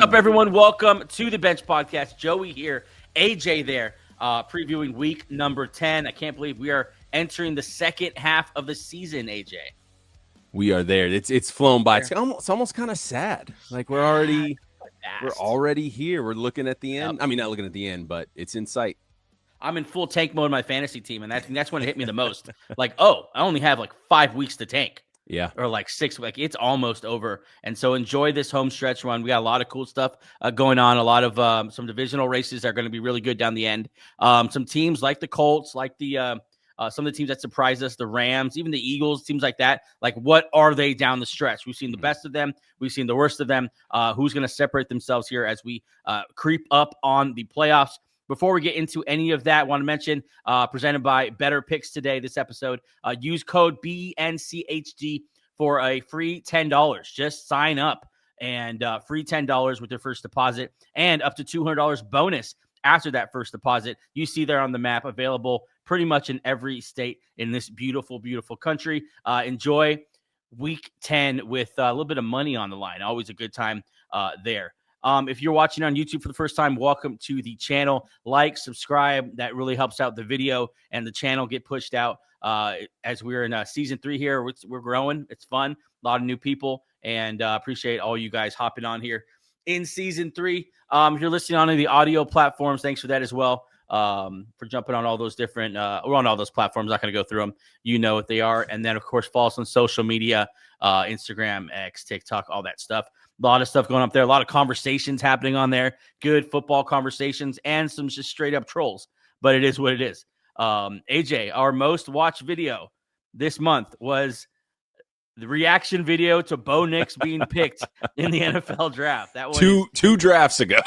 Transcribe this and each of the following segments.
up, everyone? Welcome to the Bench Podcast. Joey here, AJ there, previewing week number 10. I can't believe we are entering the second half of the season, AJ. We are there. It's flown by. It's almost kind of sad. Like we're already here. We're looking at the end. Yep. I mean, not looking at the end, but it's in sight. I'm in full tank mode in my fantasy team, and that's when it hit me the most. Like, oh, I only have like 5 weeks to tank. Yeah. Or like 6. Like, it's almost over. And so enjoy this home stretch run. We got a lot of cool stuff going on. A lot of some divisional races are going to be really good down the end. Some teams like the Colts, like the some of the teams that surprised us, the Rams, even the Eagles, teams like that. Like, what are they down the stretch? We've seen the best of them. We've seen the worst of them. Who's going to separate themselves here as we creep up on the playoffs? Before we get into any of that, I want to mention, presented by BETR Picks today, this episode, use code BNCHD for a free $10. Just sign up and free $10 with your first deposit and up to $200 bonus after that first deposit. You see there on the map, available pretty much in every state in this beautiful, beautiful country. Enjoy week 10 with a little bit of money on the line. Always a good time there. If you're watching on YouTube for the first time, welcome to the channel. Like, subscribe. That really helps out the video and the channel get pushed out. As we're in season 3 here, we're growing. It's fun. A lot of new people, and appreciate all you guys hopping on here in season 3. If you're listening on the audio platforms, thanks for that as well. For jumping on all those different, we're on all those platforms. Not going to go through them. You know what they are. And then, of course, follow us on social media, Instagram, X, TikTok, all that stuff. A lot of stuff going up there. A lot of conversations happening on there. Good football conversations and some just straight up trolls. But it is what it is. AJ, our most watched video this month was the reaction video to Bo Nix being picked in the NFL draft. That was two drafts ago.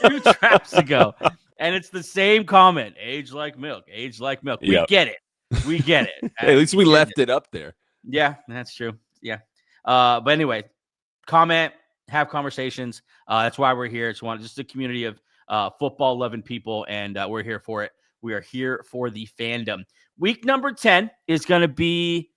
2 drafts ago. And it's the same comment. Age like milk. Age like milk. We get it. We get it. Hey, at least we left it up there. Yeah, that's true. Yeah. But anyway, comment. Have conversations. That's why we're here. It's just a community of football loving people, and we're here for it. We are here for the fandom. Week number 10 is going to be.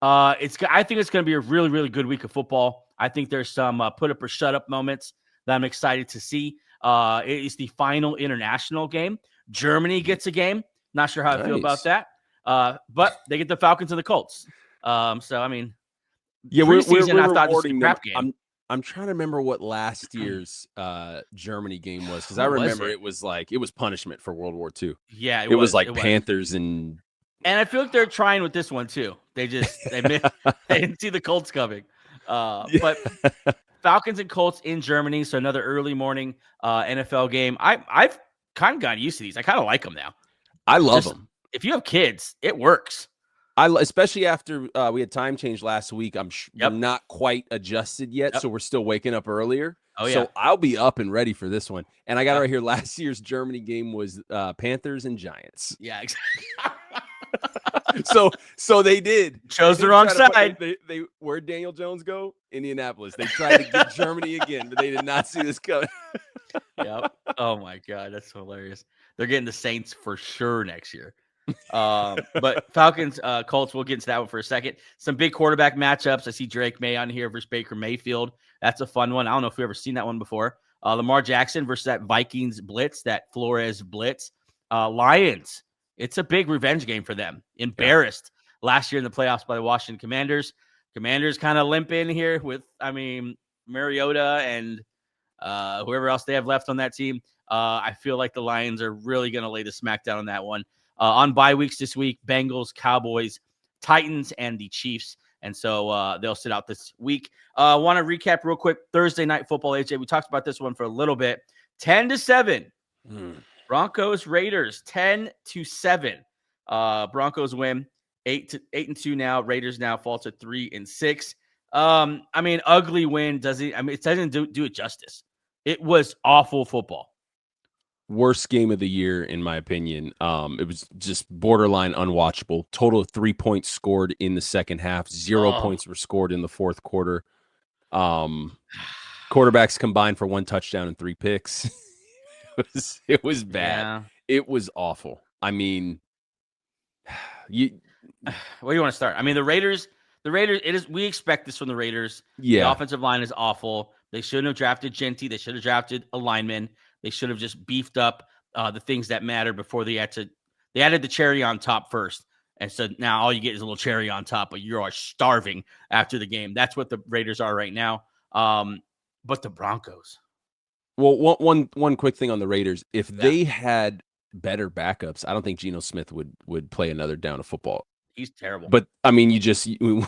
I think it's going to be a really, really good week of football. I think there's some put up or shut up moments that I'm excited to see. It is the final international game. Germany gets a game. Not sure how I feel about that. But they get the Falcons and the Colts. So I mean, yeah, we're I thought this was a crap game. I'm trying to remember what last year's Germany game was, because I remember it was punishment for World War II. Yeah, it was like Panthers and I feel like they're trying with this one too. They didn't see the Colts coming. But Falcons and Colts in Germany, so another early morning NFL game. I've kind of gotten used to these. I kind of like them now. I love them. If you have kids, it works. Especially after we had time change last week. We're not quite adjusted yet, so we're still waking up earlier. Oh, yeah. So I'll be up and ready for this one. And I got right here, last year's Germany game was Panthers and Giants. Yeah, exactly. so they did. Chose the wrong side. They where'd Daniel Jones go? Indianapolis. They tried to get Germany again, but they did not see this coming. Yep. Oh, my God. That's hilarious. They're getting the Saints for sure next year. But Falcons, Colts, we'll get into that one for a second. Some big quarterback matchups. I see Drake May on here versus Baker Mayfield. That's a fun one. I don't know if we've ever seen that one before. Lamar Jackson versus that Vikings blitz, that Flores blitz. Lions, it's a big revenge game for them. Embarrassed last year in the playoffs by the Washington Commanders. Commanders kind of limp in here with, Mariota and whoever else they have left on that team. I feel like the Lions are really going to lay the smackdown on that one. On bye weeks this week, Bengals, Cowboys, Titans, and the Chiefs. And so they'll sit out this week. I want to recap real quick. Thursday night football, AJ. We talked about this one for a little bit. 10-7. Broncos, Raiders, 10-7. Broncos win 8-2 now. Raiders now fall to 3-6. Ugly win. It doesn't do it justice. It was awful football. Worst game of the year, in my opinion. It was just borderline unwatchable. Total of 3 points scored in the second half. 0 points were scored in the fourth quarter. Quarterbacks combined for 1 touchdown and 3 picks. It was bad. Yeah. It was awful. Where do you want to start? The Raiders, we expect this from the Raiders. Yeah. The offensive line is awful. They shouldn't have drafted Genty. They should have drafted a lineman. They should have just beefed up the things that matter before they added the cherry on top first. And so now all you get is a little cherry on top, but you are starving after the game. That's what the Raiders are right now. But the Broncos. Well, one quick thing on the Raiders. If they had better backups, I don't think Geno Smith would play another down of football. He's terrible. But I mean,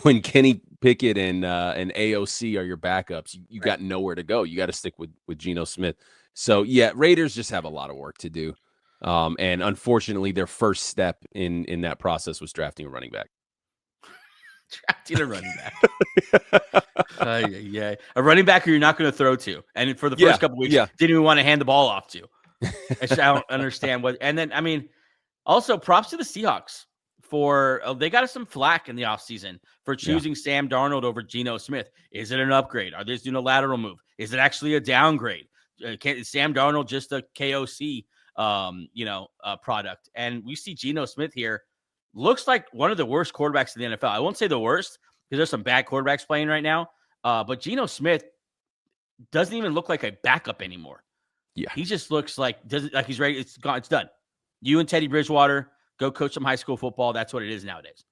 when Kenny Pickett and AOC are your backups, you got nowhere to go. You got to stick with Geno Smith. So yeah, Raiders just have a lot of work to do. And unfortunately, their first step in that process was drafting a running back. Drafting a running back. Yeah, a running back who you're not going to throw to, and for the first couple weeks, didn't even want to hand the ball off to. I don't understand what. And then, I mean, also props to the Seahawks for they got us some flack in the offseason for choosing Sam Darnold over Geno Smith. Is it an upgrade? Are they just doing a lateral move? Is it actually a downgrade? Is Sam Darnold just a KOC product? And we see Geno Smith here. Looks like one of the worst quarterbacks in the NFL. I won't say the worst because there's some bad quarterbacks playing right now. But Geno Smith doesn't even look like a backup anymore. Yeah, he just looks like he's ready. It's gone. It's done. You and Teddy Bridgewater go coach some high school football. That's what it is nowadays.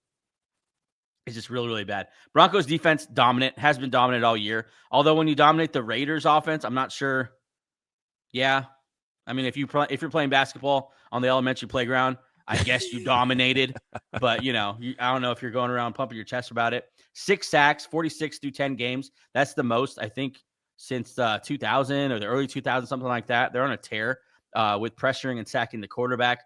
It's just really, really bad. Broncos defense dominant, has been dominant all year. Although when you dominate the Raiders offense, I'm not sure. Yeah, I mean if you're playing basketball on the elementary playground, I guess you dominated, but I don't know if you're going around pumping your chest about it. 6 sacks, 46 through 10 games. That's the most, I think, since 2000 or the early 2000s, something like that. They're on a tear with pressuring and sacking the quarterback,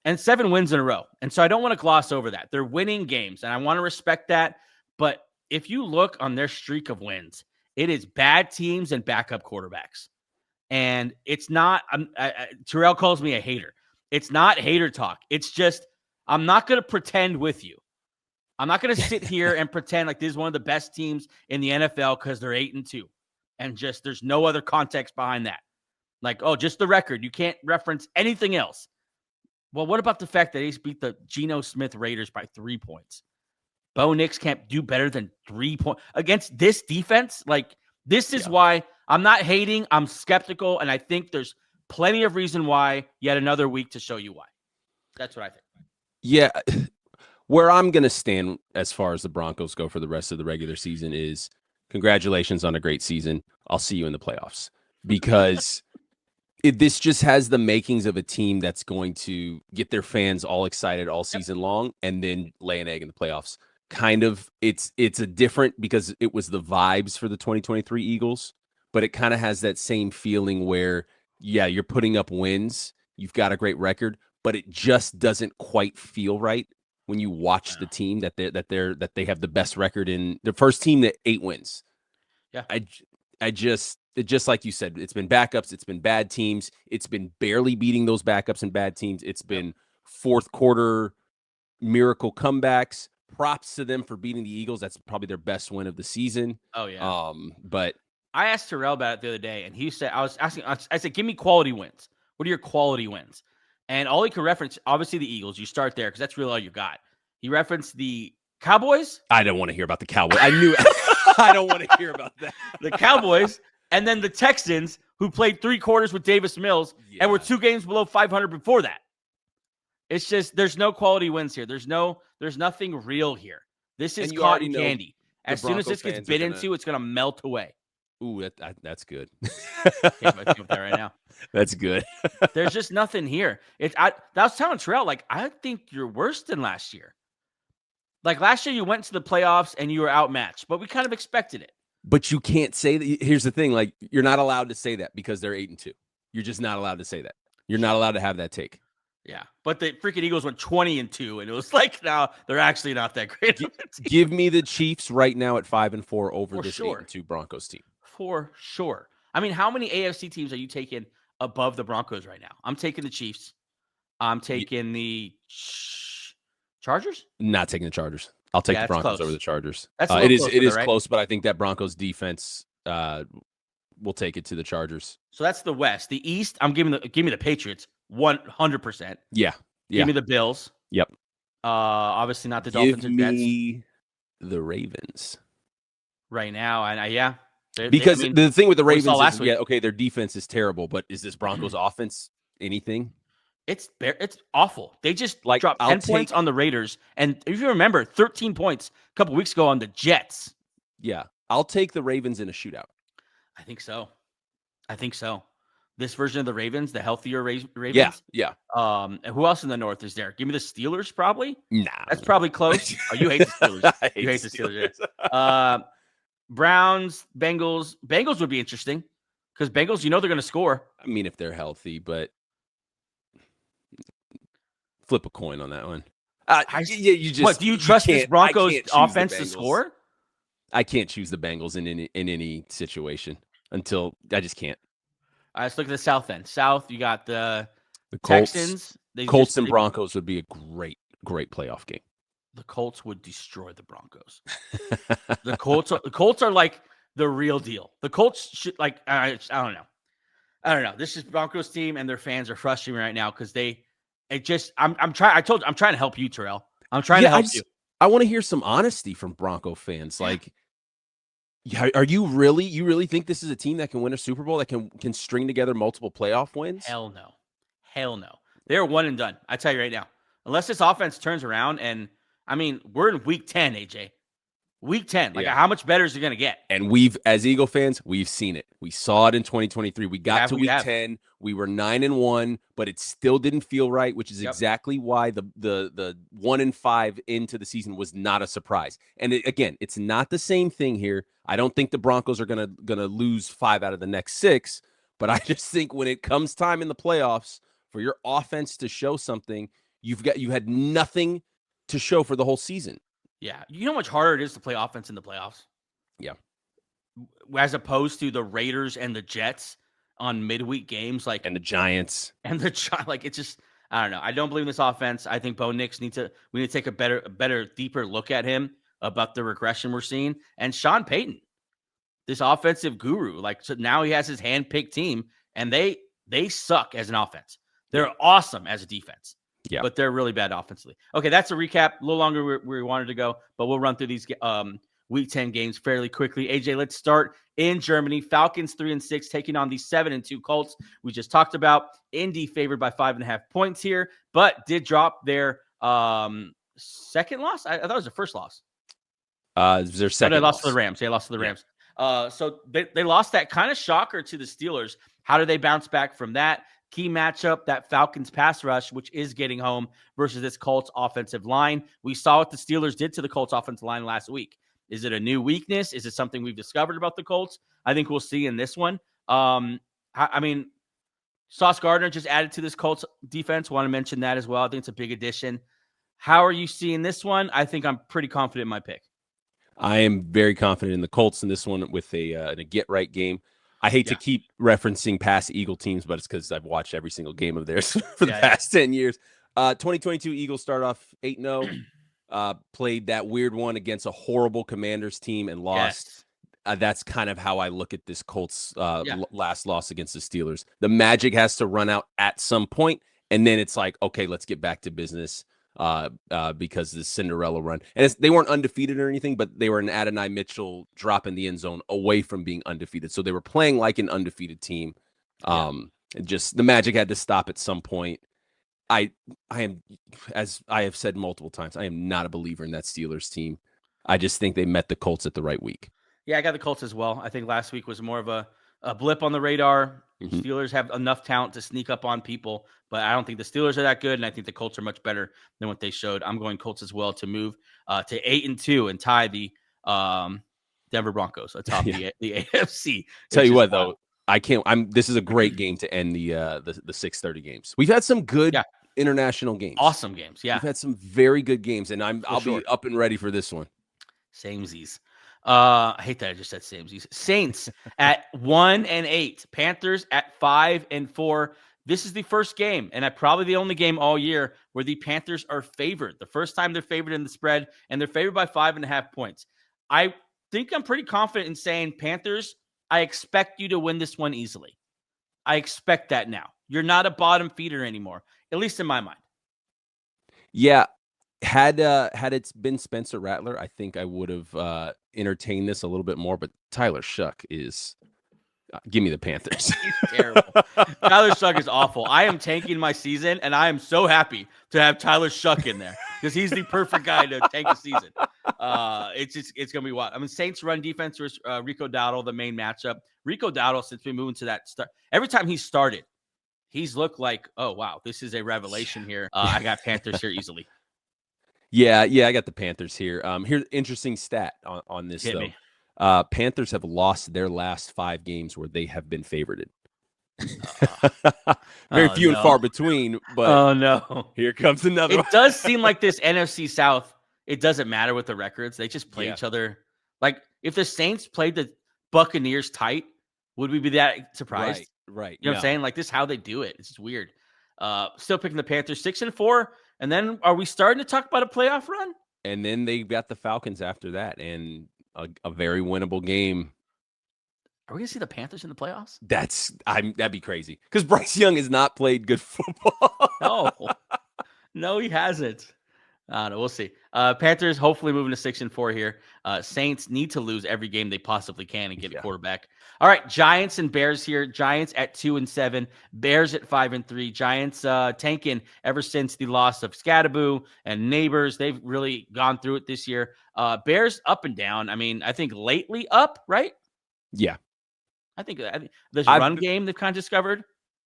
and 7 wins in a row. And so I don't want to gloss over that. They're winning games, and I want to respect that. But if you look on their streak of wins, it is bad teams and backup quarterbacks. And it's not Terrell calls me a hater. It's not hater talk. It's just, I'm not going to pretend with you. I'm not going to sit here and pretend like this is one of the best teams in the NFL because they're 8-2. And just, there's no other context behind that. Like, oh, just the record. You can't reference anything else. Well, what about the fact that he's beat the Geno Smith Raiders by 3 points? Bo Nix can't do better than 3 points against this defense. Like, this is why I'm not hating. I'm skeptical. And I think there's plenty of reason why. Yet another week to show you why. That's what I think. Yeah. Where I'm going to stand as far as the Broncos go for the rest of the regular season is congratulations on a great season. I'll see you in the playoffs, because this just has the makings of a team that's going to get their fans all excited all season long and then lay an egg in the playoffs. Kind of, it's a different, because it was the vibes for the 2023 Eagles, but it kind of has that same feeling where, yeah, you're putting up wins, you've got a great record, but it just doesn't quite feel right when you watch the team that they have the best record in the first team that 8 wins. Yeah, just like you said, it's been backups, it's been bad teams, it's been barely beating those backups and bad teams, it's been fourth quarter miracle comebacks. Props to them for beating the Eagles. That's probably their best win of the season. Oh yeah. But I asked Terrell about it the other day, and he said, I said, give me quality wins. What are your quality wins? And all he could reference, obviously the Eagles. You start there because that's really all you got. He referenced the Cowboys. I don't want to hear about the Cowboys. I knew I don't want to hear about that. The Cowboys, and then the Texans, who played 3 quarters with Davis Mills and were 2 games below 500 before that. It's just, there's no quality wins here. There's nothing real here. This is cotton candy. As soon as this gets bit into, it's going to melt away. Ooh, that's good. Can't with that right now. That's good. There's just nothing here. That was telling Terrell, like, I think you're worse than last year. Like, last year you went to the playoffs and you were outmatched, but we kind of expected it. But you can't say that. Here's the thing. Like, you're not allowed to say that because they're 8-2. You're just not allowed to say that. You're not allowed to have that take. Yeah, but the freaking Eagles went 20-2, and it was like, now they're actually not that great. Give me the Chiefs right now at 5-4 over this 8-2 Broncos team. For sure. I mean, how many AFC teams are you taking above the Broncos right now? I'm taking the Chiefs. I'm taking the Chargers. Not taking the Chargers. I'll take the Broncos over the Chargers. It is right? Close, but I think that Broncos defense will take it to the Chargers. So that's the West. The East, I'm giving me the Patriots 100%. Yeah. Give me the Bills. Yep. Obviously not the Dolphins or Jets. Give me the Ravens right now. And yeah. Because the thing with the Ravens is, week. okay, their defense is terrible, but is this Broncos offense anything? It's awful. They just Like, dropped 10 points on the Raiders. And if you remember, 13 points a couple weeks ago on the Jets. Yeah. I'll take the Ravens in a shootout. I think so. This version of the Ravens, the healthier Yeah. Ravens. And who else in the North is there? Give me the Steelers, probably. Nah. That's probably close. Oh, you hate the Steelers. You hate the Steelers. Yeah. Browns, Bengals. Bengals would be interesting because Bengals, they're going to score. I mean, if they're healthy, but flip a coin on that one. You just. What, do you trust this Broncos offense to score? I can't choose the Bengals in any situation until I just can't. All right, let's look at the South end. South, you got the Colts. Texans. Colts and Broncos would be a great playoff game. The Colts would destroy the Broncos. The Colts are like the real deal. The Colts should I don't know. This is Broncos team and their fans are frustrating right now because I'm trying to help you, Terrell. I'm trying to help you. I want to hear some honesty from Bronco fans. Like, are you really think this is a team that can win a Super Bowl, that can string together multiple playoff wins? Hell no. They're one and done. I tell you right now. Unless this offense turns around, and I mean, we're in week 10, AJ. Week 10. How much better is it going to get? And as Eagle fans, we've seen it. We saw it in 2023. We got to week 10. We were 9-1, but it still didn't feel right, which is exactly why the 1-5 into the season was not a surprise. And again, it's not the same thing here. I don't think the Broncos are gonna lose 5 out of the next 6, but I just think when it comes time in the playoffs for your offense to show something, you had nothing to show for the whole season. Yeah. You know how much harder it is to play offense in the playoffs? Yeah. As opposed to the Raiders and the Jets on midweek games, and the Giants. And it's just, I don't know. I don't believe in this offense. I think Bo Nix we need to take a better, deeper look at him about the regression we're seeing. And Sean Payton, this offensive guru, so now he has his hand-picked team, and they suck as an offense. They're awesome as a defense. Yeah. But they're really bad offensively. Okay, that's a recap. A little longer where we wanted to go, but we'll run through these Week 10 games fairly quickly. AJ, let's start in Germany. Falcons 3-6 taking on the 7-2 Colts. We just talked about Indy favored by 5.5 points here, but did drop their second loss. I thought it was their first loss. It was their second. They lost to the Rams. So they lost that kind of shocker to the Steelers. How do they bounce back from that? Key matchup, that Falcons pass rush, which is getting home versus this Colts offensive line. We saw what the Steelers did to the Colts offensive line last week. Is it a new weakness? Is it something we've discovered about the Colts? I think we'll see in this one. I mean, Sauce Gardner just added to this Colts defense. Want to mention that as well. I think it's a big addition. How are you seeing this one? I think I'm pretty confident in my pick. I am very confident in the Colts in this one with a get-right game. I hate to keep referencing past Eagle teams, but it's because I've watched every single game of theirs for the past 10 years. 2022 Eagles start off 8-0. Played that weird one against a horrible Commanders team and lost. That's kind of how I look at this Colts last loss against the Steelers. The magic has to run out at some point, and then it's like, okay, let's get back to business because the Cinderella run. And they weren't undefeated or anything, but they were an Adonai Mitchell drop in the end zone away from being undefeated. So they were playing like an undefeated team. Just the magic had to stop at some point. I am, as I have said multiple times, I am not a believer in that Steelers team. I just think they met the Colts at the right week. Yeah, I got the Colts as well. I think last week was more of a blip on the radar. Mm-hmm. Steelers have enough talent to sneak up on people, but I don't think the Steelers are that good, and I think the Colts are much better than what they showed. I'm going Colts as well to move to 8-2 and tie the Denver Broncos atop the AFC. Tell you what, though, I can't. This is a great game to end the 6:30 games. We've had some good international games, awesome games. Yeah, we've had some very good games, and I'll be up and ready for this one. Samesies. I hate that I just said samesies. Saints at 1-8, Panthers at 5-4. This is the first game, and probably the only game all year where the Panthers are favored. The first time they're favored in the spread, and they're favored by 5.5 points. I think I'm pretty confident in saying, Panthers, I expect you to win this one easily. I expect that now. You're not a bottom feeder anymore, at least in my mind. Yeah, Had it been Spencer Rattler, I think I would have entertained this a little bit more. But Tyler Shuck is give me the Panthers. He's terrible. Tyler Shuck is awful. I am tanking my season, and I am so happy to have Tyler Shuck in there because he's the perfect guy to tank a season. It's gonna be wild. I mean, Saints run defense versus Rico Dowdle, the main matchup. Rico Dowdle, since we moved into that start, every time he started, he's looked like, oh wow, this is a revelation here. I got Panthers here easily. Yeah, I got the Panthers here. Here's interesting stat on this Hit though. me. Panthers have lost their last 5 games where they have been favorited. Very few and far between, but oh no, here comes another it one. does seem like this NFC South, it doesn't matter with the records. They just play each other. Like if the Saints played the Buccaneers tight, would we be that surprised? Right. You know what I'm saying? Like this is how they do it. It's just weird. Still picking the Panthers 6-4. And then are we starting to talk about a playoff run? And then they've got the Falcons after that, and a very winnable game. Are we gonna see the Panthers in the playoffs? That'd be crazy because Bryce Young has not played good football. No, he hasn't. I don't know. We'll see. Panthers hopefully moving to 6-4 here. Saints need to lose every game they possibly can and get a quarterback. All right, Giants and Bears here. Giants at 2-7, Bears at 5-3. Giants tanking ever since the loss of Scadaboo and Neighbors. They've really gone through it this year. Bears up and down. I mean, I think lately up, right? Yeah. I think this run game they've kind of discovered.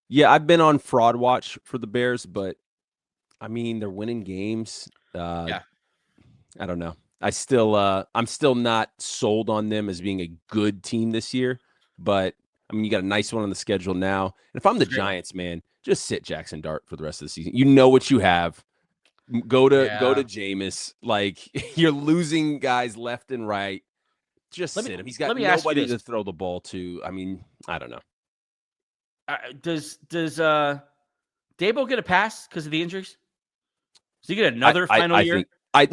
Yeah, I've been on fraud watch for the Bears, but I mean they're winning games. I don't know. I'm still not sold on them as being a good team this year, but I mean you got a nice one on the schedule now. And if I'm the Giants, man, just sit Jackson Dart for the rest of the season. You know what you have. Go to Jameis. Like you're losing guys left and right. Just sit him. He's got nobody to throw the ball to. I mean, I don't know. Does Dabo get a pass because of the injuries? Does he get another final year? I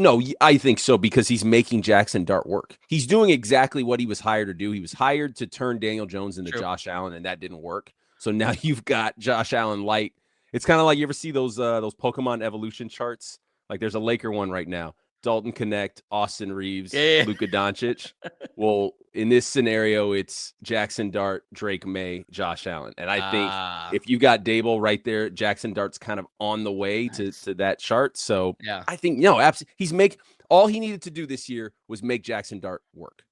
think so because he's making Jackson Dart work. He's doing exactly what he was hired to do. He was hired to turn Daniel Jones into Josh Allen, and that didn't work. So now you've got Josh Allen light. It's kind of like you ever see those Pokemon evolution charts? Like there's a Laker one right now. Dalton Connect, Austin Reeves, Luka Doncic. Well, in this scenario, it's Jackson Dart, Drake May, Josh Allen. And I think if you got Dable right there, Jackson Dart's kind of on the way to that chart. So I think, absolutely. All he needed to do this year was make Jackson Dart work.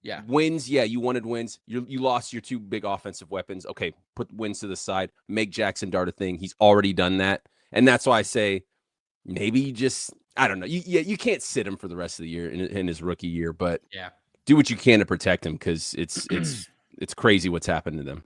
Yeah. Wins. Yeah. You wanted wins. You lost your 2 big offensive weapons. Okay. Put wins to the side, make Jackson Dart a thing. He's already done that. And that's why I say maybe just, I don't know. You can't sit him for the rest of the year in his rookie year, but do what you can to protect him because it's crazy what's happened to them.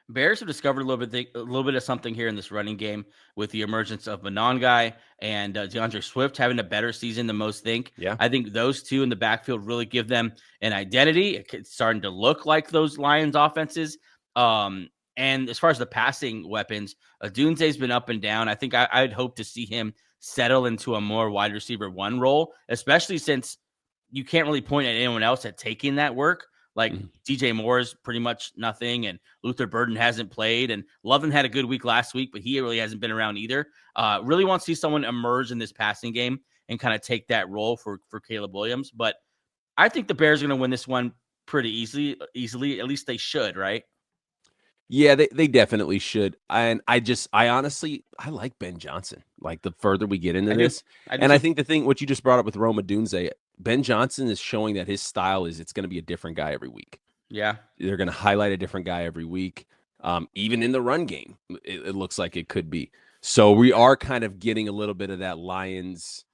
Bears have discovered a little bit of something here in this running game with the emergence of Monongai and DeAndre Swift having a better season than most think. Yeah, I think those two in the backfield really give them an identity. It's starting to look like those Lions offenses. And as far as the passing weapons, Dunze's been up and down. I think I'd hope to see him settle into a more wide receiver 1 role, especially since you can't really point at anyone else at taking that work. Like DJ Moore is pretty much nothing, and Luther Burden hasn't played, and Loveland had a good week last week, but he really hasn't been around either. Really want to see someone emerge in this passing game and kind of take that role for Caleb Williams. But I think the Bears are going to win this one pretty easily. At least they should, right? Yeah, they definitely should. And I honestly like Ben Johnson. Like the further we get into this, I think the thing, what you just brought up with Roma Dunze, Ben Johnson is showing that his style is it's going to be a different guy every week. Yeah. They're going to highlight a different guy every week. Even in the run game, it looks like it could be. So we are kind of getting a little bit of that Lions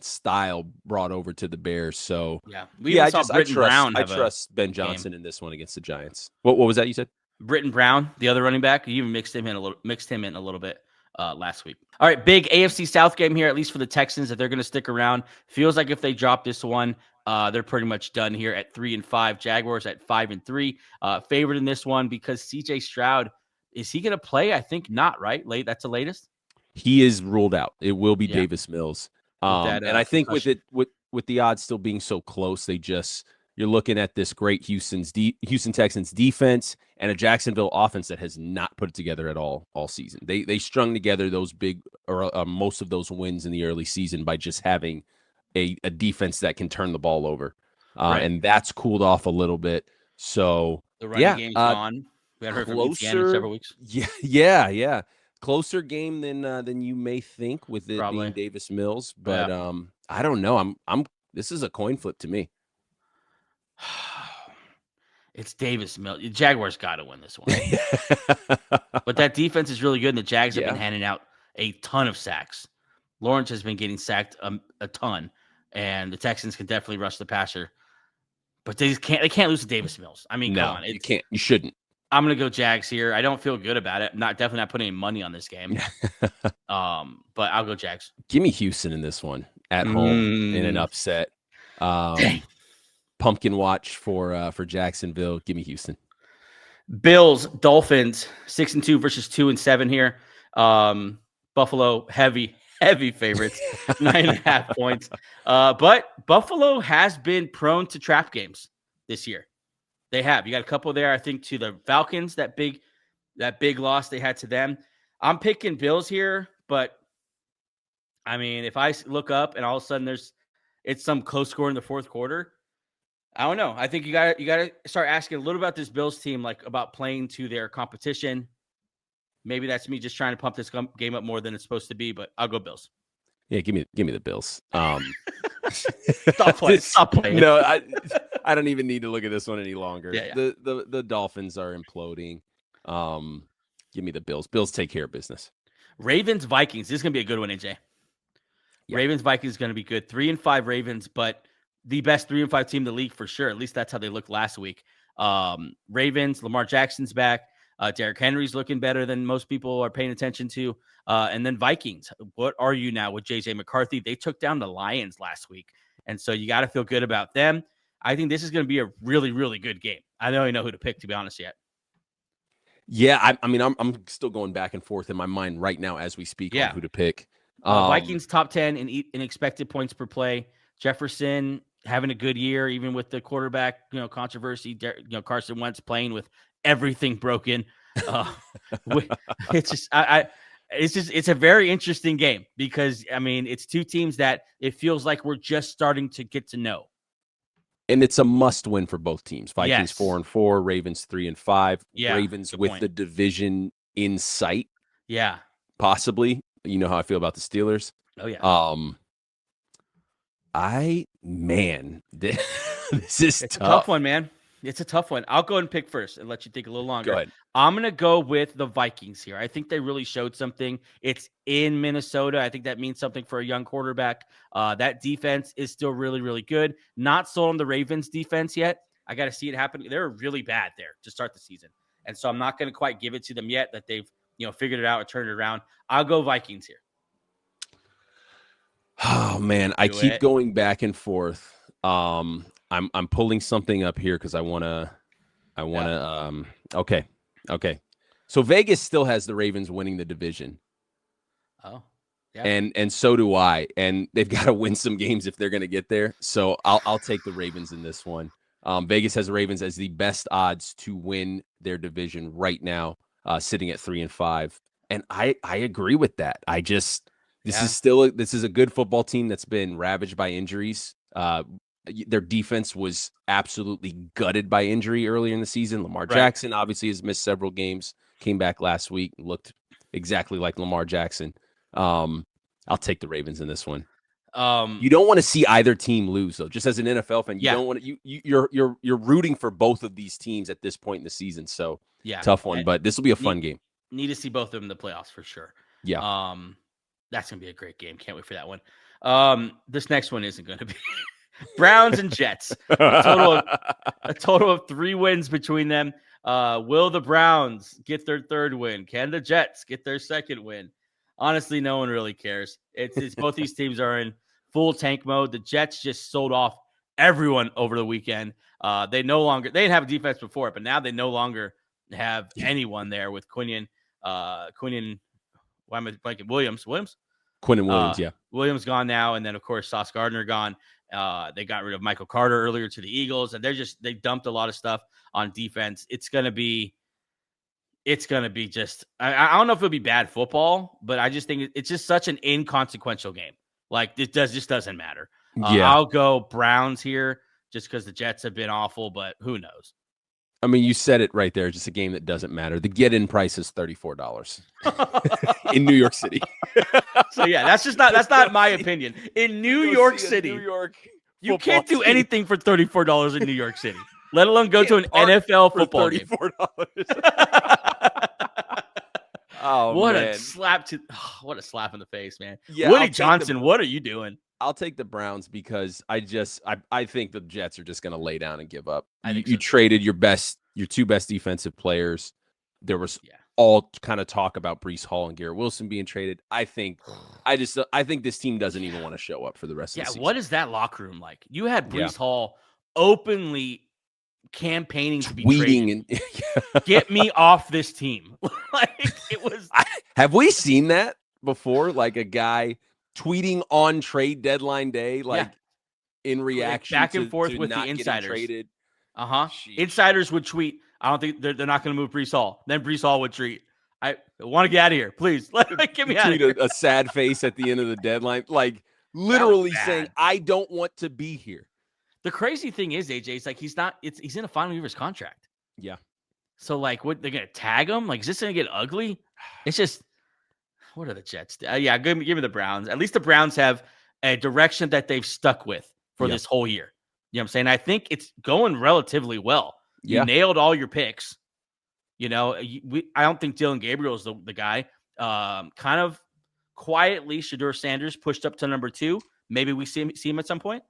style brought over to the Bears. So I trust Ben Johnson in this one against the Giants. What was that you said? Britton Brown, the other running back, you even mixed him in a little bit last week. All right, big AFC South game here, at least for the Texans, that they're going to stick around. Feels like if they drop this one, they're pretty much done here at 3-5. Jaguars at 5-3. Favored in this one because CJ Stroud, is he going to play? I think not, right? That's the latest. He is ruled out. It will be Davis Mills. And I think with the odds still being so close, they just you're looking at this great Houston Texans defense and a Jacksonville offense that has not put it together at all season. They strung together those big or most of those wins in the early season by just having a defense that can turn the ball over, Right. and that's cooled off a little bit. So The running game's gone. We haven't heard from ETN in several weeks. Yeah. Closer game than you may think with it Probably being Davis Mills, but I don't know. This is a coin flip to me. It's Davis Mills. The Jaguars got to win this one. But that defense is really good, and the Jags have been handing out a ton of sacks. Lawrence has been getting sacked a ton, and the Texans can definitely rush the passer. But they can't lose to Davis Mills. I mean, come on. You can't. You shouldn't. I'm going to go Jags here. I don't feel good about it. Definitely not putting any money on this game. But I'll go Jags. Give me Houston in this one at home in an upset. Pumpkin watch for Jacksonville. Give me Houston. Bills, Dolphins, 6-2 versus 2-7 here. Buffalo, heavy favorites, 9.5 points. But Buffalo has been prone to trap games this year. They have. You got a couple there, I think, to the Falcons, that big loss they had to them. I'm picking Bills here, but I mean, if I look up and all of a sudden it's some close score in the fourth quarter, I don't know. I think you got to start asking a little about this Bills team, like about playing to their competition. Maybe that's me just trying to pump this game up more than it's supposed to be, but I'll go Bills. Yeah, give me the Bills. Stop playing. No, I don't even need to look at this one any longer. Yeah. The Dolphins are imploding. Give me the Bills. Bills take care of business. Ravens, Vikings. This is going to be a good one, AJ. Yeah. Ravens, Vikings is going to be good. 3-5 Ravens, but the best 3-5 team in the league for sure. At least that's how they looked last week. Ravens, Lamar Jackson's back. Derrick Henry's looking better than most people are paying attention to. And then Vikings. What are you now with J.J. McCarthy? They took down the Lions last week. And so you got to feel good about them. I think this is going to be a really, really good game. I don't even know who to pick, to be honest, yet. Yeah, I mean, I'm still going back and forth in my mind right now as we speak on who to pick. Vikings top 10 in expected points per play. Jefferson having a good year, even with the quarterback, controversy. Carson Wentz playing with everything broken. It's a very interesting game because I mean it's two teams that it feels like we're just starting to get to know. And it's a must win for both teams. Vikings 4-4, Ravens 3-5. Yeah, Ravens with the division in sight. Yeah. Possibly. You know how I feel about the Steelers. Oh yeah. This is a tough one, man. It's a tough one. I'll go and pick first and let you think a little longer. Go ahead. I'm going to go with the Vikings here. I think they really showed something. It's in Minnesota. I think that means something for a young quarterback. That defense is still really, really good. Not sold on the Ravens defense yet. I got to see it happen. They're really bad there to start the season. And so I'm not going to quite give it to them yet that they've, figured it out or turned it around. I'll go Vikings here. Oh man, I keep going back and forth. I'm pulling something up here because I wanna. Okay. So Vegas still has the Ravens winning the division. Oh, yeah. And so do I. And they've got to win some games if they're going to get there. So I'll take the Ravens in this one. Vegas has the Ravens as the best odds to win their division right now, sitting at 3-5. And I agree with that. This is a good football team that's been ravaged by injuries. Their defense was absolutely gutted by injury earlier in the season. Lamar Jackson obviously has missed several games, came back last week, looked exactly like Lamar Jackson. I'll take the Ravens in this one. You don't want to see either team lose, though. Just as an NFL fan, you don't want to. You're rooting for both of these teams at this point in the season. So tough one, but this will be a fun game. Need to see both of them in the playoffs for sure. Yeah. That's gonna be a great game. Can't wait for that one. This next one isn't going to be. Browns and Jets. A total of 3 wins between them. Will the Browns get their third win? Can the Jets get their second win? Honestly, no one really cares. It's both these teams are in full tank mode. The Jets just sold off everyone over the weekend. They didn't have a defense before, but now they no longer have anyone there with Quinion. Why am I blanking? Williams? Quinn Williams, yeah. Williams gone now, and then of course Sauce Gardner gone. They got rid of Michael Carter earlier to the Eagles, and they dumped a lot of stuff on defense. It's gonna be just I don't know if it'll be bad football, but I just think it's just such an inconsequential game. Like it just doesn't matter. I'll go Browns here just because the Jets have been awful, but who knows? I mean, you said it right there. Just a game that doesn't matter. The get-in price is $34 in New York City. So yeah, that's not my opinion. In New York City, you can't do anything for $34 in New York City, let alone go to an NFL football game. Oh, what man. a slap in the face, man. Yeah, Woody Johnson, what are you doing? I'll take the Browns because I think the Jets are just going to lay down and give up. You traded your two best defensive players. There was all kind of talk about Breece Hall and Garrett Wilson being traded. I think this team doesn't even want to show up for the rest of the season. What is that locker room like? You had Breece Hall openly campaigning to be traded. Get me off this team. Like it was. Have we seen that before? Like a guy tweeting on trade deadline day, in reaction, back and forth to with not the insiders. Traded. Insiders would tweet, I don't think they're not going to move Breece Hall. Then Breece Hall would tweet, I want to get out of here, please. Get me out of here. A sad face at the end of the deadline, like literally saying, I don't want to be here. The crazy thing is, AJ, it's like he's in a final year of his contract. Yeah. So like, what they're going to tag him? Like, is this going to get ugly? It's just. What are the Jets? Give me the Browns. At least the Browns have a direction that they've stuck with for this whole year. You know what I'm saying? I think it's going relatively well. You nailed all your picks. You know, I don't think Dylan Gabriel is the guy. Kind of quietly, Shedeur Sanders pushed up to number 2. Maybe we see him at some point.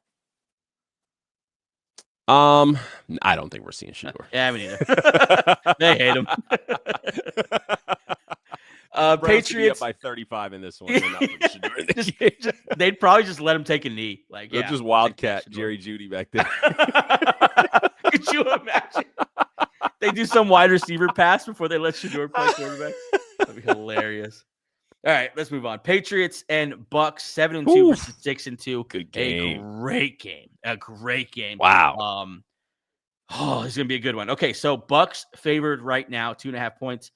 I don't think we're seeing Shedeur. Yeah, me neither. They hate him. Patriots up by 35 in this one. They'd probably just let him take a knee. Like, they'll just wildcat Jerry Jeudy back there. Could you imagine? They do some wide receiver pass before they let Shedeur play quarterback. That'd be hilarious. All right, let's move on. Patriots and Bucks 7-2 versus 6-2. Good game. A great game. Wow. This is gonna be a good one. Okay, so Bucks favored right now, 2.5 points.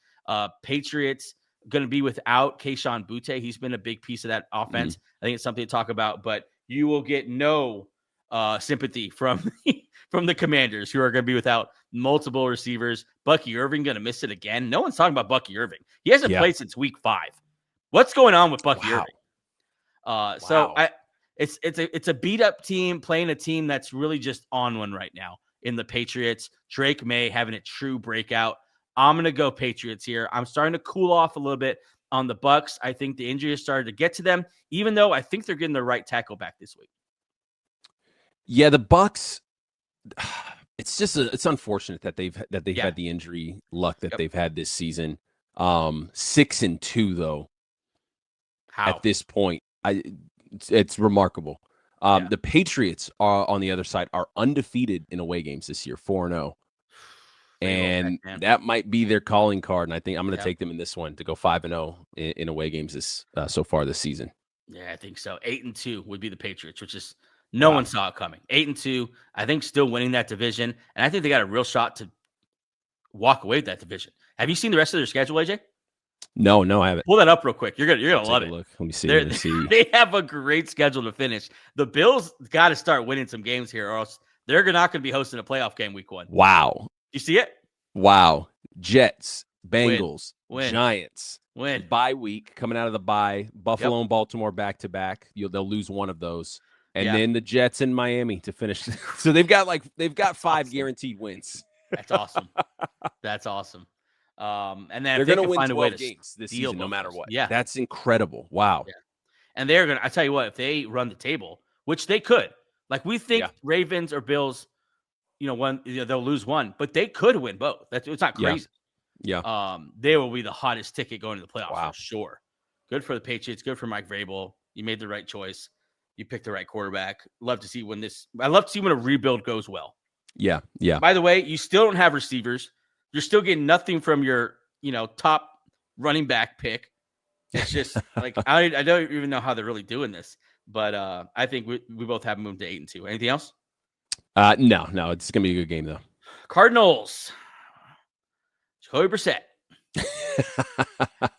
Patriots going to be without Kayshon Boutte. He's been a big piece of that offense. I think it's something to talk about, but you will get no sympathy from the Commanders, who are going to be without multiple receivers. Bucky Irving going to miss it again. No one's talking about Bucky Irving. He hasn't played since week 5. What's going on with Bucky Irving? So it's a beat up team playing a team that's really just on one right now in the Patriots. Drake May having a true breakout. I'm going to go Patriots here. I'm starting to cool off a little bit on the Bucks. I think the injury has started to get to them, even though I think they're getting the right tackle back this week. Yeah, the Bucks. It's unfortunate that they've had the injury luck that they've had this season. 6-2 though. How? At this point, it's remarkable. The Patriots are on the other side are undefeated in away games this year, 4-0. And that might be their calling card. And I think I'm going to take them in this one to go 5-0 in away games so far this season. Yeah, I think so. 8-2 would be the Patriots, which is no one saw it coming. 8-2, I think, still winning that division. And I think they got a real shot to walk away with that division. Have you seen the rest of their schedule, AJ? No, I haven't. Pull that up real quick. You're gonna love it. Look. Let me see. They have a great schedule to finish. The Bills got to start winning some games here, or else they're not going to be hosting a playoff game week 1. Wow. You see it? Wow. Jets, Bengals, Win. Giants. Win. Bye week coming out of the bye. Buffalo and Baltimore back to back. They'll lose one of those. And then the Jets and Miami to finish. So they've got 5 guaranteed wins. That's awesome. That's awesome. And then they're going to win 12 games this season, no matter what. Yeah. That's incredible. Wow. Yeah. And they're going to, I tell you what, if they run the table, which they could, like we think Ravens or Bills, they'll lose one, but they could win both. It's not crazy. Yeah. They will be the hottest ticket going to the playoffs for sure. Good for the Patriots. Good for Mike Vrabel. You made the right choice. You picked the right quarterback. I love to see when a rebuild goes well. Yeah. By the way, you still don't have receivers. You're still getting nothing from your, top running back pick. It's just like I don't even know how they're really doing this, but I think we both have moved to 8-2. Anything else? No, it's gonna be a good game though. Cardinals, Jacoby Brissett,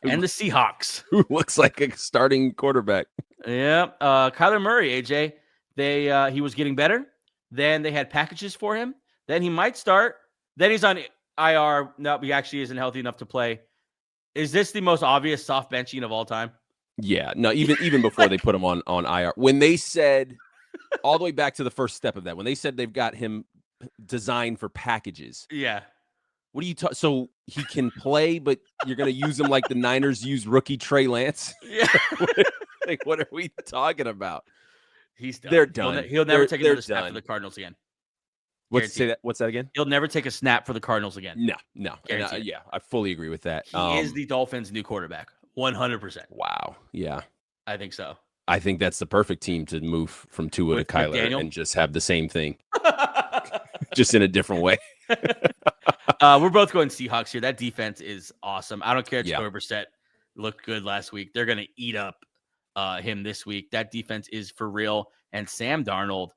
and the Seahawks. Who looks like a starting quarterback? Yeah, Kyler Murray, AJ. He was getting better. Then they had packages for him. Then he might start. Then he's on IR. No, he actually isn't healthy enough to play. Is this the most obvious soft benching of all time? Yeah, no, even before they put him on IR. When they said all the way back to the first step of that, when they said they've got him designed for packages. Yeah. What are you talking? So he can play, but you're going to use him like the Niners use rookie Trey Lance? Yeah. Like, what are we talking about? He's done. They're done. He'll never take another snap for the Cardinals again. What's that again? He'll never take a snap for the Cardinals again. No. Yeah, I fully agree with that. He is the Dolphins' new quarterback. 100%. Wow. Yeah. I think so. I think that's the perfect team to move from Tua to Kyler and just have the same thing, just in a different way. We're both going Seahawks here. That defense is awesome. I don't care if Jacoby Brissett looked good last week. They're going to eat up him this week. That defense is for real. And Sam Darnold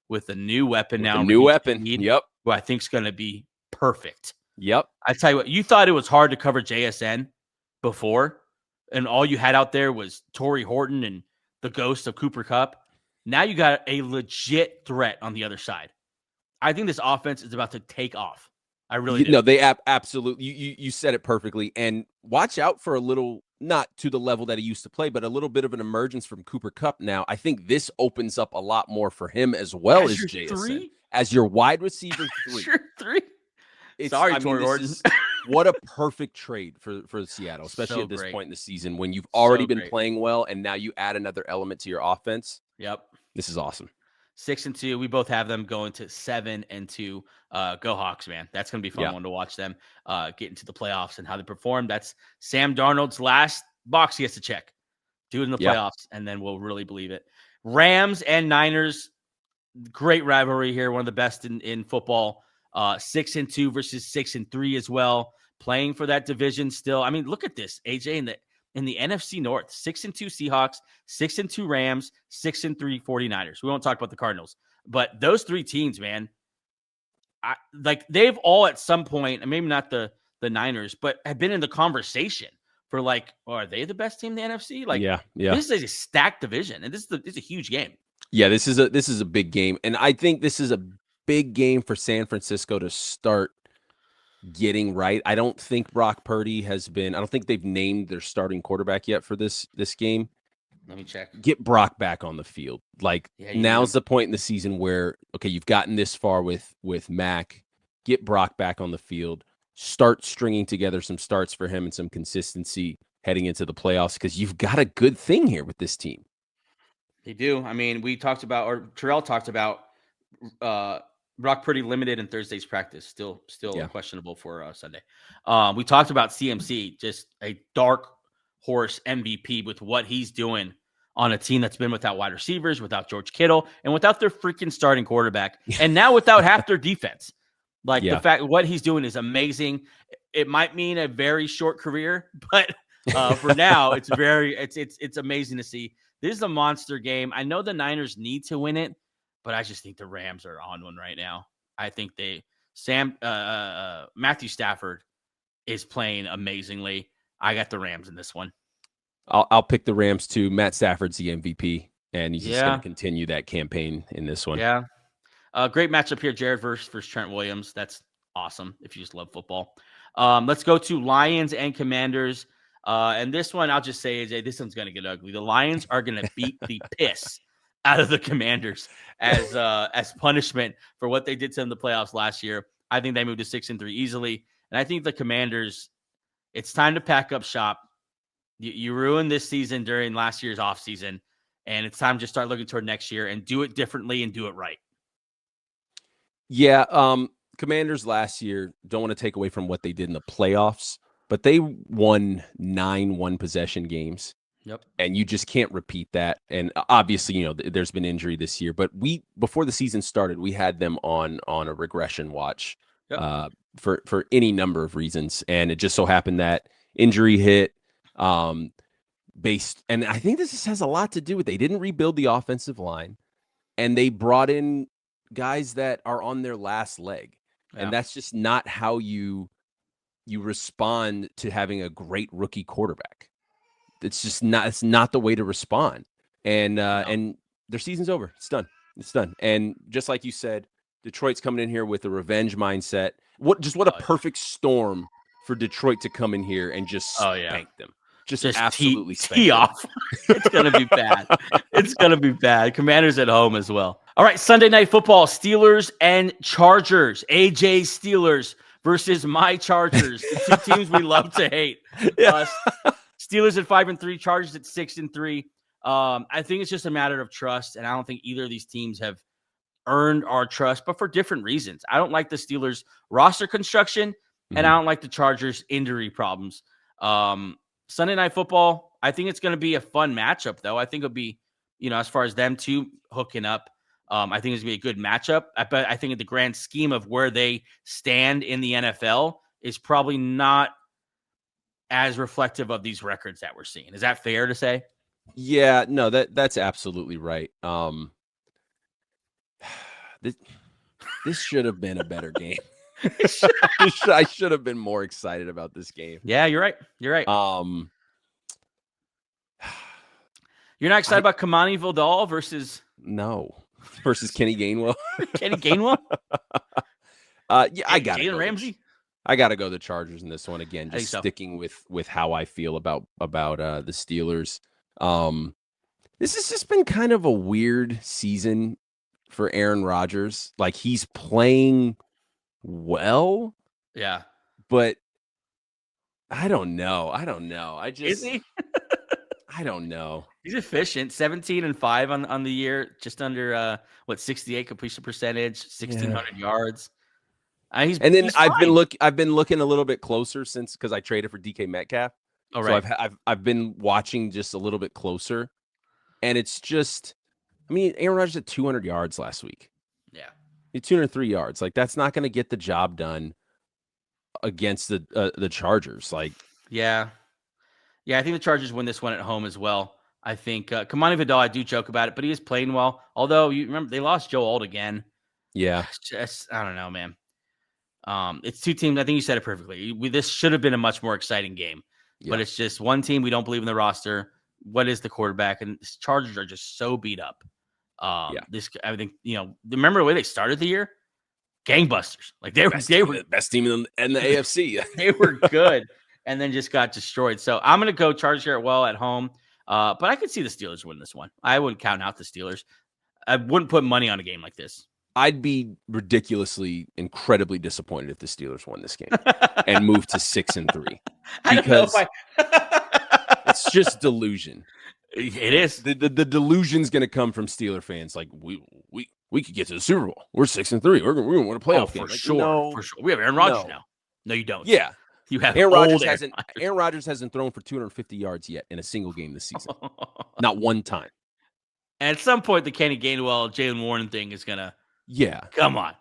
with a new weapon now. Who I think is going to be perfect. Yep. I tell you what, you thought it was hard to cover JSN before, and all you had out there was Torrey Horton and the ghost of Cooper Kupp. Now you got a legit threat on the other side. I think this offense is about to take off. I really do. No, they absolutely. You said it perfectly. And watch out for a little, not to the level that he used to play, but a little bit of an emergence from Cooper Kupp. Now, I think this opens up a lot more for him as well as JSN. As your wide receiver 3. Sure, 3. Sorry, Torrey Horton. What a perfect trade for Seattle, especially at this point in the season when you've already been playing well and now you add another element to your offense. Yep. This is awesome. 6-2. We both have them going to 7-2. Go Hawks, man. That's going to be a fun one to watch them get into the playoffs and how they perform. That's Sam Darnold's last box he has to check. Do it in the playoffs, and then we'll really believe it. Rams and Niners, great rivalry here. One of the best in football. 6-2 versus 6-3 as well. Playing for that division still. I mean, look at this, AJ, in the NFC North. 6-2 Seahawks, 6-2 Rams, 6-3 49ers. We won't talk about the Cardinals. But those three teams, man, they've all at some point, and maybe not the Niners, but have been in the conversation for are they the best team in the NFC? Yeah. This is a stacked division, and this is a huge game. Yeah, this is a big game, and I think this is a big game for San Francisco to start getting right. I don't think Brock Purdy I don't think they've named their starting quarterback yet for this game. Let me check. Get Brock back on the field. Now's the point in the season where, okay, you've gotten this far with Mac. Get Brock back on the field. Start stringing together some starts for him and some consistency heading into the playoffs because you've got a good thing here with this team. They do. I mean, Terrell talked about Brock Purdy limited in Thursday's practice, still questionable for Sunday. We talked about CMC, just a dark horse MVP with what he's doing on a team that's been without wide receivers, without George Kittle, and without their freaking starting quarterback, and now without half their defense. The fact what he's doing is amazing. It might mean a very short career, but for now, it's amazing to see. This is a monster game. I know the Niners need to win it, but I just think the Rams are on one right now. I think Matthew Stafford is playing amazingly. I got the Rams in this one. I'll pick the Rams too. Matt Stafford's the MVP, and he's just going to continue that campaign in this one. Yeah. Great matchup here, Jared versus Trent Williams. That's awesome if you just love football. Let's go to Lions and Commanders. And this one, I'll just say, AJ, this one's going to get ugly. The Lions are going to beat the piss out of the Commanders as punishment for what they did to them in the playoffs last year. I think they moved to 6-3 easily. And I think the Commanders, it's time to pack up shop. You ruined this season during last year's offseason, and it's time to start looking toward next year and do it differently and do it right. Yeah, Commanders last year, don't want to take away from what they did in the playoffs, but they won 9 one-possession games. Yep. And you just can't repeat that. And obviously, there's been injury this year, but before the season started, we had them on a regression watch for any number of reasons. And it just so happened that injury hit. and I think this has a lot to do with they didn't rebuild the offensive line, and they brought in guys that are on their last leg. Yeah. And that's just not how you respond to having a great rookie quarterback. It's not the way to respond. And their season's over. It's done. It's done. And just like you said, Detroit's coming in here with a revenge mindset. What a perfect storm for Detroit to come in here and just spank them. Just absolutely tee off. It's going to be bad. It's going to be bad. Commanders at home as well. All right, Sunday Night Football, Steelers and Chargers. AJ Steelers versus my Chargers, the two teams we love to hate. Yeah. Steelers at 5-3, Chargers at 6-3. I think it's just a matter of trust, and I don't think either of these teams have earned our trust, but for different reasons. I don't like the Steelers roster construction, and I don't like the Chargers injury problems. Sunday Night Football, I think it's going to be a fun matchup, though. I think it'll be, as far as them two hooking up, I think it's going to be a good matchup. But I think in the grand scheme of where they stand in the NFL is probably not as reflective of these records that we're seeing. Is that fair to say? Yeah, no, that's absolutely right. This should have been a better game. I should have been more excited about this game. Yeah, you're right. You're not excited about Kamani Vidal versus Kenny Gainwell. Kenny Gainwell? I got Jalen Ramsey. I got to go the Chargers in this one again. Just sticking with how I feel about the Steelers. This has just been kind of a weird season for Aaron Rodgers. Like, he's playing well. Yeah. But I don't know. Is he? I don't know. He's efficient. 17-5 on the year, just under 68 completion percentage, 1,600 yards. I've been looking a little bit closer because I traded for DK Metcalf. Oh, right. So I've been watching just a little bit closer, and it's just, Aaron Rodgers had 200 yards last week. Yeah, he had 203 yards. Like, that's not going to get the job done against the Chargers. Like, yeah, I think the Chargers win this one at home as well. I think Kamani Vidal, I do joke about it, but he is playing well. Although, you remember they lost Joe Alt again. Yeah, just I don't know, man. It's two teams. I think you said it perfectly. This should have been a much more exciting game. Yeah. But it's just one team we don't believe in the roster. What is the quarterback? And the Chargers are just so beat up. I think remember the way they started the year? Gangbusters. Like they were the best team in the AFC. They were good, and then just got destroyed. So I'm gonna go Chargers here at home. But I could see the Steelers win this one. I wouldn't count out the Steelers. I wouldn't put money on a game like this. I'd be incredibly disappointed if the Steelers won this game and moved to 6-3 because it's just delusion. It is. The delusion's going to come from Steeler fans. Like, we could get to the Super Bowl. We're 6-3. We're going to win a playoff game. For sure. We have Aaron Rodgers now. No, you don't. Yeah. You have Aaron Rodgers hasn't thrown for 250 yards yet in a single game this season. Not one time. And at some point, the Kenny Gainwell, Jalen Warren thing is going to. Yeah. Come on.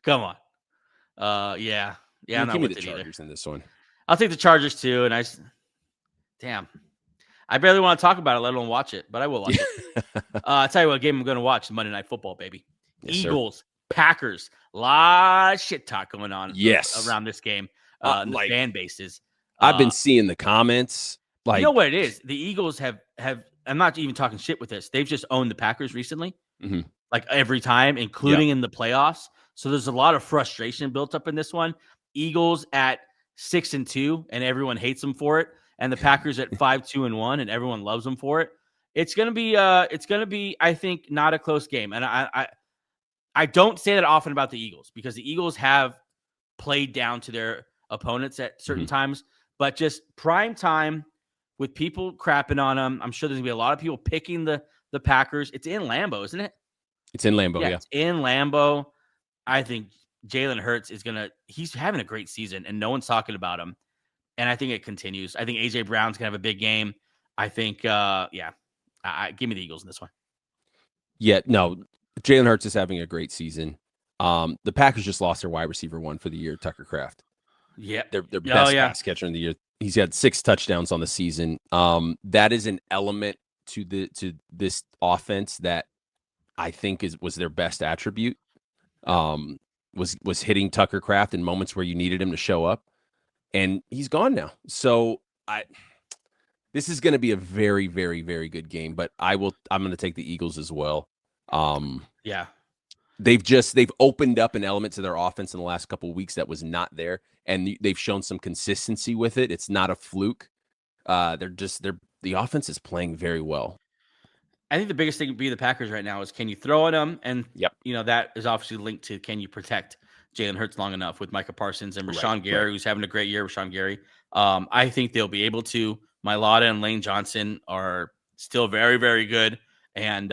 Yeah. I'm not give me with the Chargers either. In this one. I'll take the Chargers too. And I barely want to talk about it, let alone watch it, but I will watch it. I'll tell you what game I'm going to watch: Monday Night Football, baby. Yes, Eagles, sir. Packers. A lot of shit talk going on. Yes. Around this game. The fan bases. I've been seeing the comments. Like, you know what it is? The Eagles have. I'm not even talking shit with this. They've just owned the Packers recently. Mm-hmm. Like every time, including in the playoffs. So there's a lot of frustration built up in this one. Eagles at 6-2, and everyone hates them for it. And the Packers at 5-1, and everyone loves them for it. It's gonna be, I think, not a close game. And I don't say that often about the Eagles because the Eagles have played down to their opponents at certain times. But just prime time with people crapping on them, I'm sure there's gonna be a lot of people picking the Packers. It's in Lambeau, isn't it? It's in Lambeau, yeah. It's in Lambeau. I think Jalen Hurts he's having a great season, and no one's talking about him. And I think it continues. I think A.J. Brown's going to have a big game. I think, give me the Eagles in this one. Yeah, no, Jalen Hurts is having a great season. The Packers just lost their wide receiver one for the year, Tucker Kraft. Yeah. Their best pass catcher in the year. He's had 6 touchdowns on the season. That is an element to this offense that I think was their best attribute. Was hitting Tucker Kraft in moments where you needed him to show up, and he's gone now. So this is going to be a very, very, very good game. But I'm going to take the Eagles as well. Yeah. They've opened up an element to their offense in the last couple of weeks that was not there, and they've shown some consistency with it. It's not a fluke. The offense is playing very well. I think the biggest thing to be the Packers right now is, can you throw at them? And Yep. That is obviously linked to, can you protect Jalen Hurts long enough with Micah Parsons and Rashawn Gary, who's having a great year. Rashawn Gary. I think they'll be able to. Mailata and Lane Johnson are still very, very good and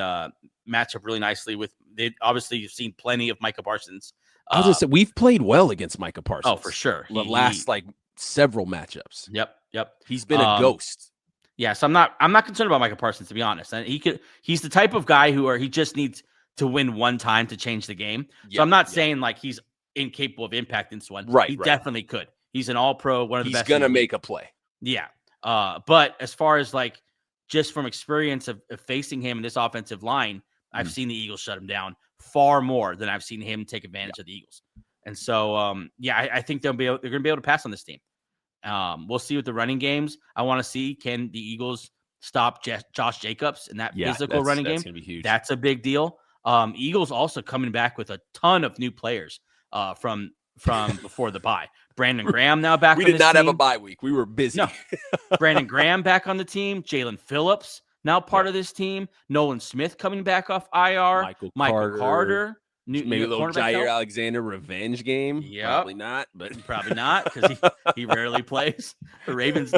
match up really nicely with. They obviously you've seen plenty of Micah Parsons. I was gonna say, we've played well against Micah Parsons. Oh, for sure. The last several matchups. Yep. He's been a ghost. Yeah, so I'm not concerned about Micah Parsons, to be honest. And he's the type of guy he just needs to win one time to change the game. So I'm not saying like he's incapable of impacting this one. He definitely could. He's an all-pro, one of the best. He's gonna make a play. Yeah. But as far as like just from experience of facing him in this offensive line, I've seen the Eagles shut him down far more than I've seen him take advantage of the Eagles. And so I think they're gonna be able to pass on this team. We'll see with the running games. I want to see, can the Eagles stop Josh Jacobs in that physical running game? That's gonna be huge. That's a big deal. Eagles also coming back with a ton of new players from before the bye. Brandon Graham now back. We did not have a bye week. We were busy. No. Brandon Graham back on the team. Jalen Phillips now part of this team. Nolan Smith coming back off IR. Michael Carter. Maybe a little Jair Alexander revenge game. Yeah, probably not, because he rarely plays. The Ravens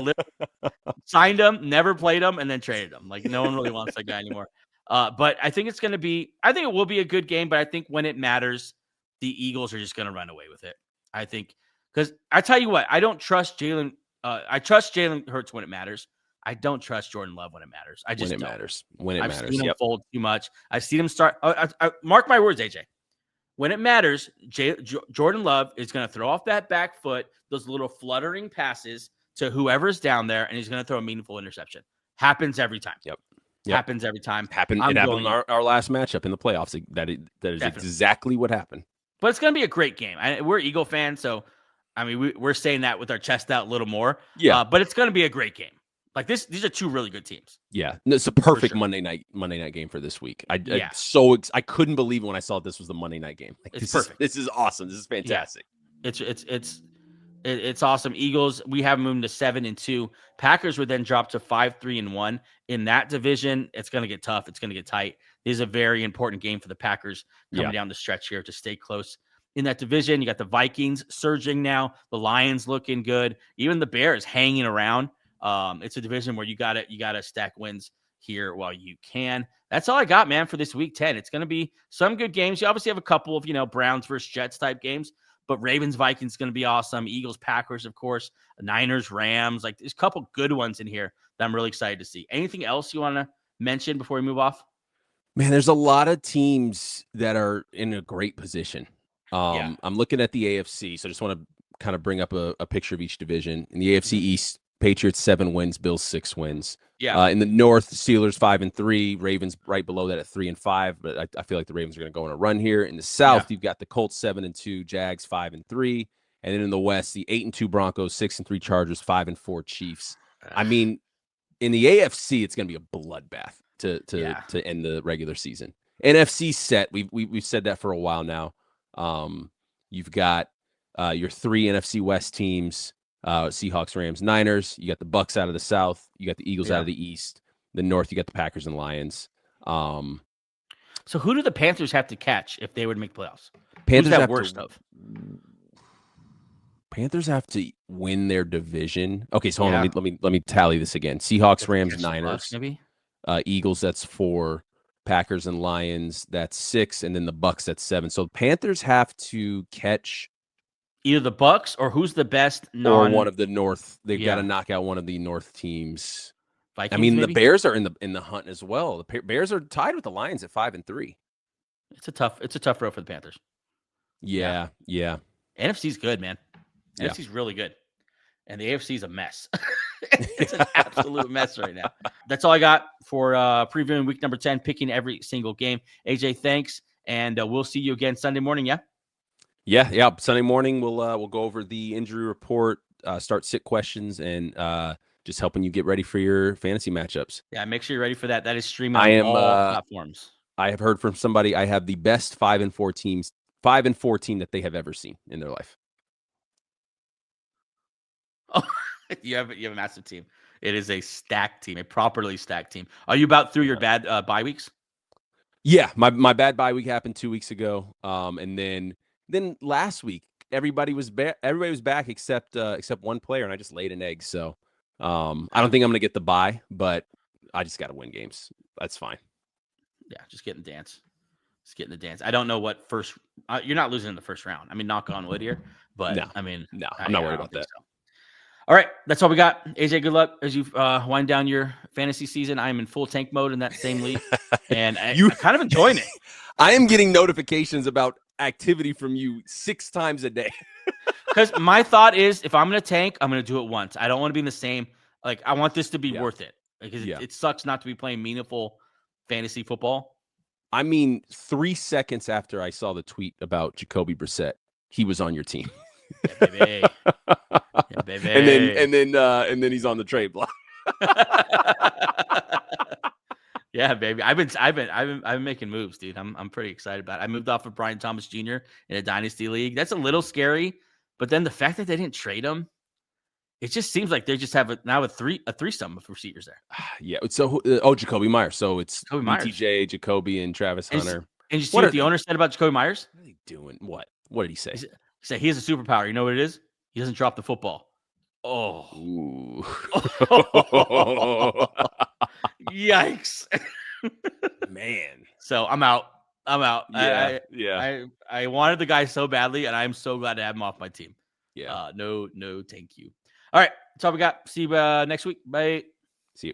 signed him, never played him, and then traded him. Like, no one really wants that guy anymore. But I think it will be a good game. But I think when it matters, the Eagles are just going to run away with it. I think, because I tell you what, I don't trust Jalen. I trust Jalen Hurts when it matters. I don't trust Jordan Love when it matters. I just when it don't. matters. When it I've matters. seen him fold too much. I've seen him start. Mark my words, AJ. When it matters, Jordan Love is going to throw off that back foot, those little fluttering passes to whoever's down there, and he's going to throw a meaningful interception. Happens every time. Yep. Happens every time. It happened in our last matchup in the playoffs. That is definitely exactly what happened. But it's going to be a great game. We're Eagle fans, so I mean we're saying that with our chest out a little more. Yeah. But it's going to be a great game. Like these are two really good teams. Yeah, it's a perfect Monday night game for this week. I couldn't believe when I saw this was the Monday night game. Like, it's perfect. This is awesome. This is fantastic. Yeah. It's awesome. Eagles, we have moved to 7-2. Packers would then drop to 5-3-1 in that division. It's going to get tough. It's going to get tight. This is a very important game for the Packers coming down the stretch here to stay close in that division. You got the Vikings surging now. The Lions looking good. Even the Bears hanging around. It's a division where you gotta stack wins here while you can. That's all I got, man, for this week 10. It's going to be some good games. You obviously have a couple of, Browns versus Jets type games, but Ravens, Vikings is going to be awesome. Eagles, Packers, of course, Niners, Rams. Like, there's a couple good ones in here that I'm really excited to see. Anything else you want to mention before we move off? Man, there's a lot of teams that are in a great position. I'm looking at the AFC, so I just want to kind of bring up a picture of each division. In the AFC East, Patriots 7 wins, Bills 6 wins. Yeah. In the North, Steelers 5-3, Ravens right below that at 3-5. But I feel like the Ravens are going to go on a run here. In the South, you've got the Colts 7-2, Jags 5-3, and then in the West, the 8-2 Broncos, 6-3 Chargers, 5-4 Chiefs. I mean, in the AFC, it's going to be a bloodbath to end the regular season. NFC set. We've said that for a while now. You've got your 3 NFC West teams. Seahawks, Rams, Niners. You got the Bucks out of the South. You got the Eagles out of the East. The North, you got the Packers and Lions. So who do the Panthers have to catch if they would make playoffs? Panthers Panthers have to win their division. Okay, so hold on, let me tally this again. Seahawks, Rams, Niners. Bucks, maybe. Eagles, that's 4. Packers and Lions, that's 6, and then the Bucks, that's 7. So Panthers have to catch either the Bucks or who's the best or one of the North. They've got to knock out one of the North teams. Vikings, I mean, maybe? the Bears are in the hunt as well. The Bears are tied with the Lions at 5-3. It's a tough road for the Panthers. Yeah. NFC's good, man. NFC's really good. and the AFC is a mess. It's an absolute mess right now. That's all I got for previewing week number 10, picking every single game. AJ, thanks, and we'll see you again Sunday morning. Yeah. Sunday morning we'll go over the injury report, start sit questions, and just helping you get ready for your fantasy matchups. Yeah, make sure you're ready for that. That is streaming on all platforms. I have heard from somebody I have the best 5-4 team that they have ever seen in their life. Oh, you have a massive team. It is a stacked team, a properly stacked team. Are you about through your bad bye weeks? Yeah, my bad bye week happened 2 weeks ago. And then last week everybody was back except one player, and I just laid an egg. So I don't think I'm gonna get the bye, but I just got to win games. That's fine. Yeah, just get in the dance. Just get in the dance. I don't know what first. You're not losing in the first round. I mean, knock on wood here, but no, I'm not worried about that. So. All right, that's all we got. AJ, good luck as you wind down your fantasy season. I am in full tank mode in that same league, and I'm kind of enjoying it. I am getting notifications about activity from you 6 times a day. Because my thought is, if I'm going to tank, I'm going to do it once. I don't want to be in the same. Like, I want this to be worth it. Because it sucks not to be playing meaningful fantasy football. I mean, 3 seconds after I saw the tweet about Jacoby Brissett, he was on your team. Yeah, baby. Yeah, baby. And then he's on the trade block. Yeah, baby. I've been making moves, dude. I'm pretty excited about it. I moved off of Brian Thomas Jr. in a dynasty league. That's a little scary, but then the fact that they didn't trade him, it just seems like they just have a threesome of receivers there. Yeah. So Jacoby Myers. So it's BTJ, Jacoby, and Travis Hunter. And you see what the owner said about Jacoby Myers? What are they doing? What did he say? He said he has a superpower. You know what it is? He doesn't drop the football. Oh. Ooh. Yikes. Man. So I'm out. Yeah. I wanted the guy so badly, and I'm so glad to have him off my team. Yeah. No, thank you. All right. That's all we got. See you next week. Bye. See you.